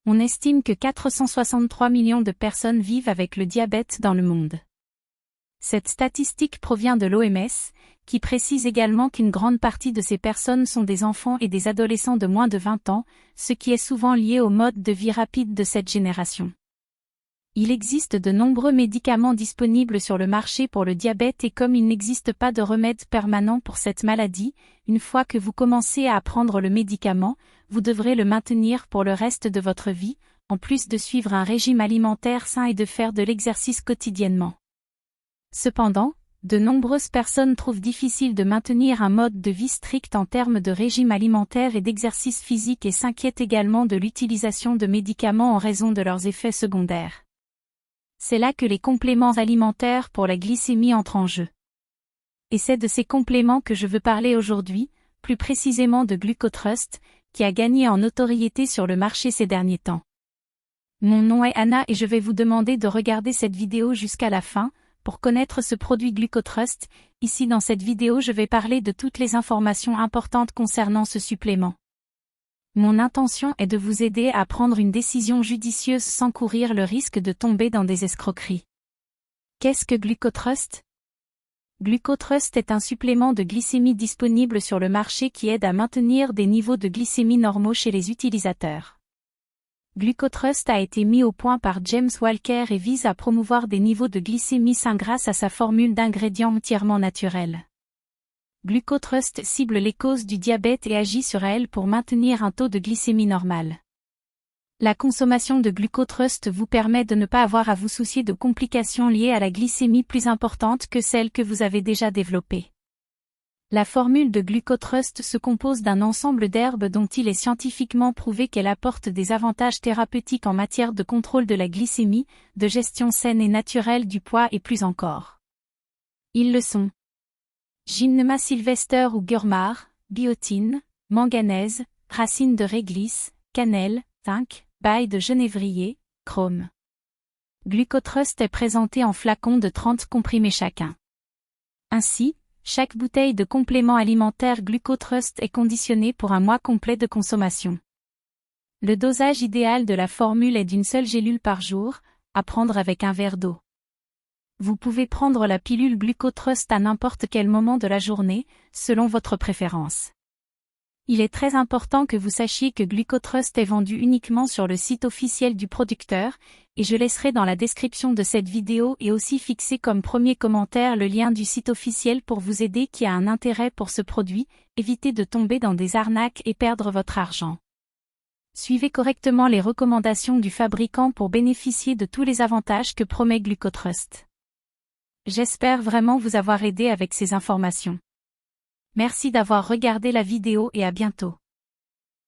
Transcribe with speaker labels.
Speaker 1: On estime que 463 millions de personnes vivent avec le diabète dans le monde. Cette statistique provient de l'OMS, qui précise également qu'une grande partie de ces personnes sont des enfants et des adolescents de moins de 20 ans, ce qui est souvent lié au mode de vie rapide de cette génération. Il existe de nombreux médicaments disponibles sur le marché pour le diabète et comme il n'existe pas de remède permanent pour cette maladie, une fois que vous commencez à prendre le médicament, vous devrez le maintenir pour le reste de votre vie, en plus de suivre un régime alimentaire sain et de faire de l'exercice quotidiennement. Cependant, de nombreuses personnes trouvent difficile de maintenir un mode de vie strict en termes de régime alimentaire et d'exercice physique et s'inquiètent également de l'utilisation de médicaments en raison de leurs effets secondaires. C'est là que les compléments alimentaires pour la glycémie entrent en jeu. Et c'est de ces compléments que je veux parler aujourd'hui, plus précisément de Glucotrust, qui a gagné en notoriété sur le marché ces derniers temps. Mon nom est Anna et je vais vous demander de regarder cette vidéo jusqu'à la fin, pour connaître ce produit Glucotrust. Ici dans cette vidéo je vais parler de toutes les informations importantes concernant ce supplément. Mon intention est de vous aider à prendre une décision judicieuse sans courir le risque de tomber dans des escroqueries. Qu'est-ce que Glucotrust ? Glucotrust est un supplément de glycémie disponible sur le marché qui aide à maintenir des niveaux de glycémie normaux chez les utilisateurs. Glucotrust a été mis au point par James Walker et vise à promouvoir des niveaux de glycémie sains grâce à sa formule d'ingrédients entièrement naturels. Glucotrust cible les causes du diabète et agit sur elles pour maintenir un taux de glycémie normal. La consommation de Glucotrust vous permet de ne pas avoir à vous soucier de complications liées à la glycémie plus importantes que celles que vous avez déjà développées. La formule de Glucotrust se compose d'un ensemble d'herbes dont il est scientifiquement prouvé qu'elle apporte des avantages thérapeutiques en matière de contrôle de la glycémie, de gestion saine et naturelle du poids et plus encore. Ils le sont. Gymnema sylvester ou gurmar, biotine, manganèse, racine de réglisse, cannelle, zinc, baille de genévrier, chrome. Glucotrust est présenté en flacons de 30 comprimés chacun. Ainsi, chaque bouteille de complément alimentaire Glucotrust est conditionnée pour un mois complet de consommation. Le dosage idéal de la formule est d'une seule gélule par jour, à prendre avec un verre d'eau. Vous pouvez prendre la pilule Glucotrust à n'importe quel moment de la journée, selon votre préférence. Il est très important que vous sachiez que Glucotrust est vendu uniquement sur le site officiel du producteur, et je laisserai dans la description de cette vidéo et aussi fixer comme premier commentaire le lien du site officiel pour vous aider qui a un intérêt pour ce produit, évitez de tomber dans des arnaques et perdre votre argent. Suivez correctement les recommandations du fabricant pour bénéficier de tous les avantages que promet Glucotrust. J'espère vraiment vous avoir aidé avec ces informations. Merci d'avoir regardé la vidéo et à bientôt.